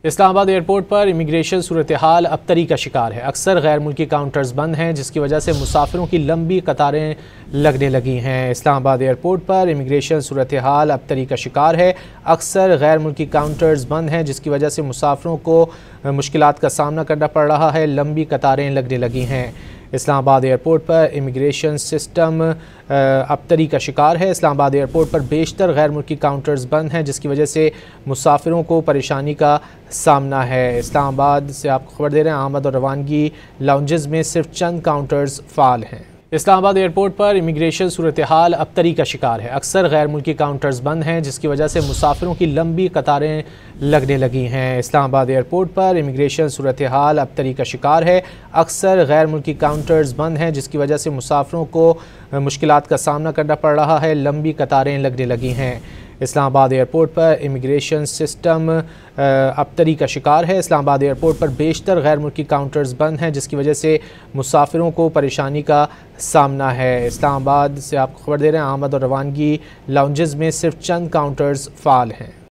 Islamabad airport पर immigration सूरत हाल अबतरी का शिकार है। अक्सर गैर मुल्की काउंटर्स बंद हैं, जिसकी वजह से मुसाफिरों की लंबी कतारें लगने लगी हैं। इस्लामाबाद एयरपोर्ट पर इमिग्रेशन सूरत हाल अबतरी का शिकार है। अक्सर गैर मुल्की काउंटर्स बंद हैं, जिसकी वजह से मुसाफिरों को मुश्किलात का सामना करना पड़ रहा है। लंबी कतारें लगने लगी हैं। इस्लामाबाद एयरपोर्ट पर इमिग्रेशन सिस्टम अबतरी का शिकार है। इस्लामाबाद एयरपोर्ट पर बेशतर गैर मुल्की काउंटर्स बंद हैं, जिसकी वजह से मुसाफिरों को परेशानी का सामना है। इस्लामाबाद से आपको खबर दे रहे हैं, आमद और रवानगी लाउंजेस में सिर्फ चंद काउंटर्स फ़ाल हैं। इस्लामाबाद एयरपोर्ट पर इमिग्रेशन सूरत हाल अबतरी का शिकार है। अक्सर गैर मुल्की काउंटर्स बंद हैं, जिसकी वजह से मुसाफिरों की लंबी कतारें लगने लगी हैं। इस्लामाबाद एयरपोर्ट पर इमिग्रेशन सूरत हाल अबतरी का शिकार है। अक्सर गैर मुल्की काउंटर्स बंद हैं, जिसकी वजह से मुसाफिरों को मुश्किलात का सामना करना पड़ रहा है। लंबी कतारें लगने लगी हैं। इस्लामाबाद एयरपोर्ट पर इमिग्रेशन सिस्टम अबतरी का शिकार है। इस्लामाबाद एयरपोर्ट पर बेशतर गैर मुल्की काउंटर्स बंद हैं, जिसकी वजह से मुसाफिरों को परेशानी का सामना है। इस्लामाबाद से आपको खबर दे रहे हैं, आमद और रवानगी लाउंजेस में सिर्फ चंद काउंटर्स फ़ाल हैं।